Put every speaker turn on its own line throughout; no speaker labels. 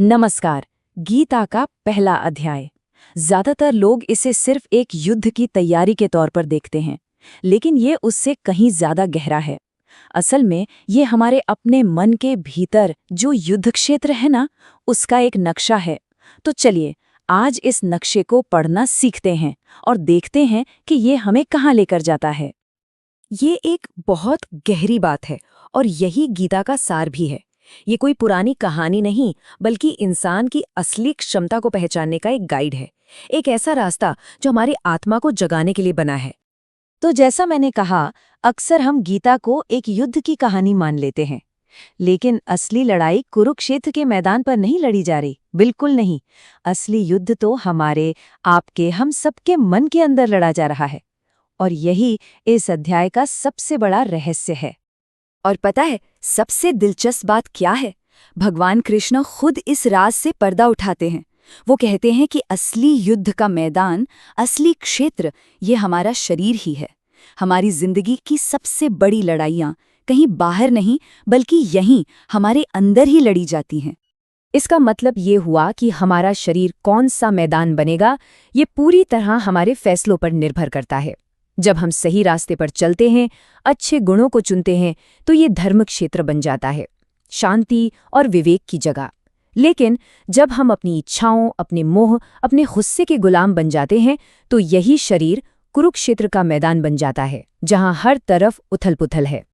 नमस्कार। गीता का पहला अध्याय। ज्यादातर लोग इसे सिर्फ एक युद्ध की तैयारी के तौर पर देखते हैं, लेकिन ये उससे कहीं ज्यादा गहरा है। असल में ये हमारे अपने मन के भीतर जो युद्ध क्षेत्र है ना, उसका एक नक्शा है। तो चलिए आज इस नक्शे को पढ़ना सीखते हैं और देखते हैं कि ये हमें कहाँ लेकर जाता है।
ये एक बहुत गहरी बात है और यही गीता का सार भी है। ये कोई पुरानी कहानी नहीं, बल्कि इंसान की असली क्षमता को पहचानने का एक गाइड है। एक ऐसा रास्ता जो हमारी आत्मा को जगाने के लिए बना है।
तो जैसा मैंने कहा, अक्सर हम गीता को एक युद्ध की कहानी मान लेते हैं, लेकिन असली लड़ाई कुरुक्षेत्र के मैदान पर नहीं लड़ी जा रही, बिल्कुल नहीं। असली युद्ध तो हमारे, आपके, हम सबके मन के अंदर लड़ा जा रहा है। और यही इस अध्याय का सबसे बड़ा रहस्य है।
और पता है सबसे दिलचस्प बात क्या है? भगवान कृष्ण खुद इस राज से पर्दा उठाते हैं। वो कहते हैं कि असली युद्ध का मैदान, असली क्षेत्र, ये हमारा शरीर ही है। हमारी जिंदगी की सबसे बड़ी लड़ाइयाँ कहीं बाहर नहीं, बल्कि यहीं हमारे अंदर ही लड़ी जाती हैं। इसका मतलब ये हुआ कि हमारा शरीर कौन सा मैदान बनेगा, ये पूरी तरह हमारे फैसलों पर निर्भर करता है। जब हम सही रास्ते पर चलते हैं, अच्छे गुणों को चुनते हैं, तो ये धर्म क्षेत्र बन जाता है, शांति और विवेक की जगह। लेकिन जब हम अपनी इच्छाओं, अपने मोह, अपने गुस्से के गुलाम बन जाते हैं, तो यही शरीर कुरुक्षेत्र का मैदान बन जाता है, जहां हर तरफ उथल-पुथल है।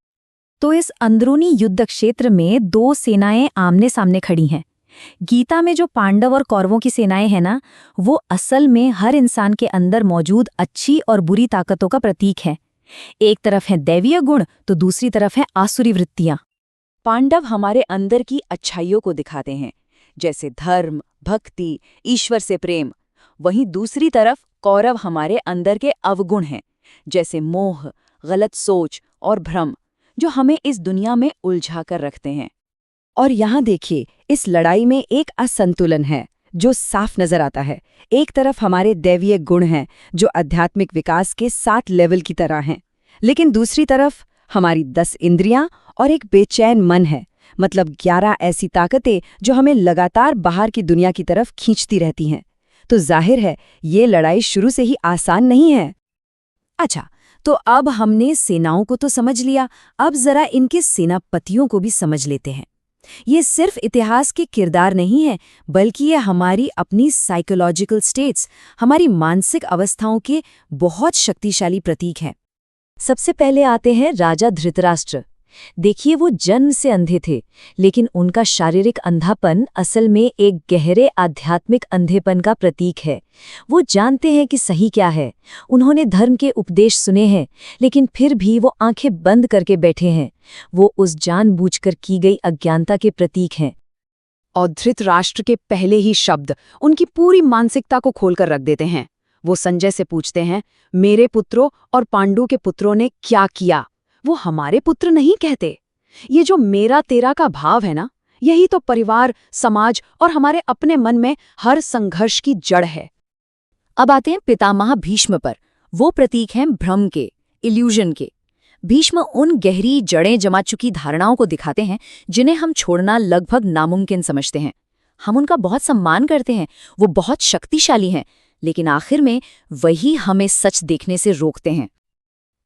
तो इस अंदरूनी युद्ध क्षेत्र में दो सेनाएं आमने सामने खड़ी हैं। गीता में जो पांडव और कौरवों की सेनाएं हैं ना, वो असल में हर इंसान के अंदर मौजूद अच्छी और बुरी ताकतों का प्रतीक है। एक तरफ है दैवीय गुण, तो दूसरी तरफ है आसुरी वृत्तियां।
पांडव हमारे अंदर की अच्छाइयों को दिखाते हैं, जैसे धर्म, भक्ति, ईश्वर से प्रेम। वहीं दूसरी तरफ कौरव हमारे अंदर के अवगुण हैं, जैसे मोह, गलत सोच और भ्रम, जो हमें इस दुनिया में उलझा कर रखते हैं।
और यहाँ देखिए, इस लड़ाई में एक असंतुलन है जो साफ नजर आता है। एक तरफ हमारे दैवीय गुण हैं, जो आध्यात्मिक विकास के 7 लेवल की तरह हैं, लेकिन दूसरी तरफ हमारी 10 इंद्रियां और एक बेचैन मन है, मतलब 11 ऐसी ताकतें जो हमें लगातार बाहर की दुनिया की तरफ खींचती रहती हैं। तो जाहिर है ये लड़ाई शुरू से ही आसान नहीं है। अच्छा, तो अब हमने सेनाओं को तो समझ लिया, अब जरा इनके सेनापतियों को भी समझ लेते हैं। ये सिर्फ इतिहास के किरदार नहीं है, बल्कि ये हमारी अपनी साइकोलॉजिकल स्टेट्स, हमारी मानसिक अवस्थाओं के बहुत शक्तिशाली प्रतीक हैं।
सबसे पहले आते हैं राजा धृतराष्ट्र। देखिए, वो जन्म से अंधे थे, लेकिन उनका शारीरिक अंधापन असल में एक गहरे आध्यात्मिक अंधेपन का प्रतीक है। वो जानते हैं कि सही क्या है, उन्होंने धर्म के उपदेश सुने हैं, लेकिन फिर भी वो आंखें बंद करके बैठे हैं। वो उस जानबूझकर की गई अज्ञानता के प्रतीक हैं।
और धृतराष्ट्र के पहले ही शब्द उनकी पूरी मानसिकता को खोलकर रख देते हैं। वो संजय से पूछते हैं, मेरे पुत्रों और पांडु के पुत्रों ने क्या किया? वो हमारे पुत्र नहीं कहते। ये जो मेरा तेरा का भाव है ना, यही तो परिवार, समाज और हमारे अपने मन में हर संघर्ष की जड़ है। अब आते हैं पितामह भीष्म पर। वो प्रतीक हैं भ्रम के, इल्यूजन के। भीष्म उन गहरी जड़ें जमा चुकी धारणाओं को दिखाते हैं जिन्हें हम छोड़ना लगभग नामुमकिन समझते हैं। हम उनका बहुत सम्मान करते हैं, वो बहुत शक्तिशाली हैं, लेकिन आखिर में वही हमें सच देखने से रोकते हैं।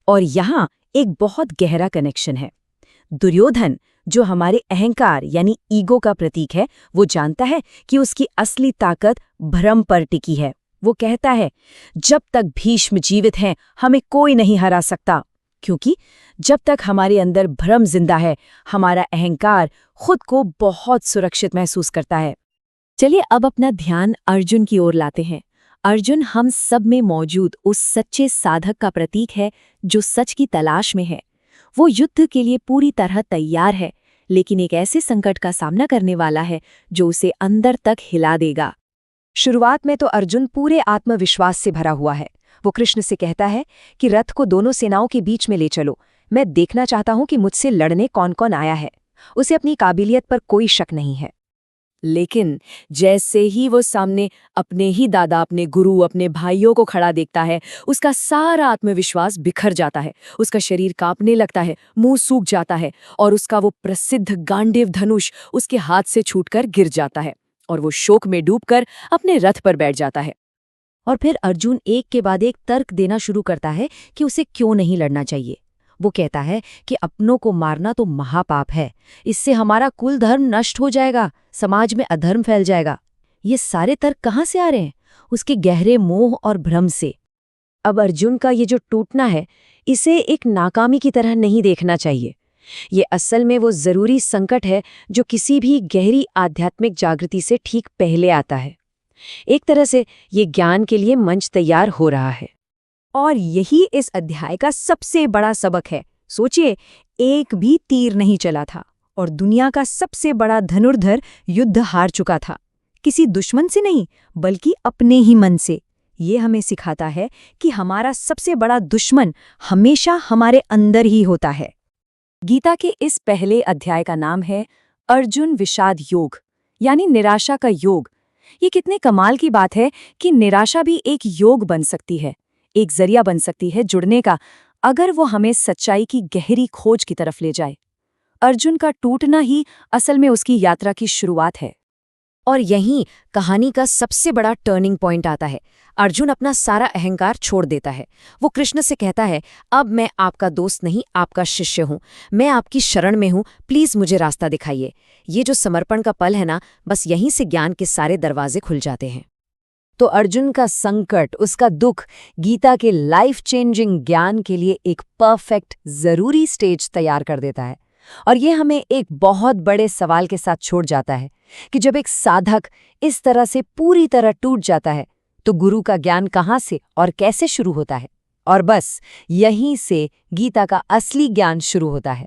और यहाँ एक बहुत गहरा कनेक्शन है। दुर्योधन, जो हमारे अहंकार यानी ईगो का प्रतीक है, वो जानता है कि उसकी असली ताकत भ्रम पर टिकी है। वो कहता है, जब तक भीष्म जीवित हैं, हमें कोई नहीं हरा सकता। क्योंकि जब तक हमारे अंदर भ्रम जिंदा है, हमारा अहंकार खुद को बहुत सुरक्षित महसूस करता है। चलिए अब अपना ध्यान अर्जुन की ओर लाते हैं। अर्जुन हम सब में मौजूद उस सच्चे साधक का प्रतीक है जो सच की तलाश में है। वो युद्ध के लिए पूरी तरह तैयार है, लेकिन एक ऐसे संकट का सामना करने वाला है जो उसे अंदर तक हिला देगा। शुरुआत में तो अर्जुन पूरे आत्मविश्वास से भरा हुआ है। वो कृष्ण से कहता है कि रथ को दोनों सेनाओं के बीच में ले चलो, मैं देखना चाहता हूं कि मुझसे लड़ने कौन कौन आया है। उसे अपनी काबिलियत पर कोई शक नहीं है। लेकिन जैसे ही वो सामने अपने ही दादा, अपने गुरु, अपने भाइयों को खड़ा देखता है, उसका सारा आत्मविश्वास बिखर जाता है। उसका शरीर कांपने लगता है, मुंह सूख जाता है और उसका वो प्रसिद्ध गांडीव धनुष उसके हाथ से छूटकर गिर जाता है।
और वो शोक में डूबकर अपने रथ पर बैठ जाता है।
और फिर अर्जुन एक के बाद एक तर्क देना शुरू करता है कि उसे क्यों नहीं लड़ना चाहिए। वो कहता है कि अपनों को मारना तो महापाप है, इससे हमारा कुल धर्म नष्ट हो जाएगा, समाज में अधर्म फैल जाएगा। ये सारे तर्क कहाँ से आ रहे हैं? उसके गहरे मोह और भ्रम से।
अब अर्जुन का ये जो टूटना है, इसे एक नाकामी की तरह नहीं देखना चाहिए। ये असल में वो जरूरी संकट है जो किसी भी गहरी आध्यात्मिक जागृति से ठीक पहले आता है। एक तरह से ये ज्ञान के लिए मंच तैयार हो रहा है।
और यही इस अध्याय का सबसे बड़ा सबक है। सोचिए, एक भी तीर नहीं चला था और दुनिया का सबसे बड़ा धनुर्धर युद्ध हार चुका था, किसी दुश्मन से नहीं बल्कि अपने ही मन से। ये हमें सिखाता है कि हमारा सबसे बड़ा दुश्मन हमेशा हमारे अंदर ही होता है।
गीता के इस पहले अध्याय का नाम है अर्जुन विषाद योग, यानी निराशा का योग। ये कितने कमाल की बात है कि निराशा भी एक योग बन सकती है, एक जरिया बन सकती है जुड़ने का, अगर वो हमें सच्चाई की गहरी खोज की तरफ ले जाए। अर्जुन का टूटना ही असल में उसकी यात्रा की शुरुआत है।
और यहीं कहानी का सबसे बड़ा टर्निंग पॉइंट आता है। अर्जुन अपना सारा अहंकार छोड़ देता है। वो कृष्ण से कहता है, अब मैं आपका दोस्त नहीं, आपका शिष्य हूँ, मैं आपकी शरण में हूँ, प्लीज मुझे रास्ता दिखाइए। ये जो समर्पण का पल है ना, बस यहीं से ज्ञान के सारे दरवाजे खुल जाते हैं।
तो अर्जुन का संकट, उसका दुख, गीता के लाइफ चेंजिंग ज्ञान के लिए एक परफेक्ट, जरूरी स्टेज तैयार कर देता है। और ये हमें एक बहुत बड़े सवाल के साथ छोड़ जाता है कि जब एक साधक इस तरह से पूरी तरह टूट जाता है, तो गुरु का ज्ञान कहाँ से और कैसे शुरू होता है? और बस यहीं से गीता का असली ज्ञान शुरू होता है।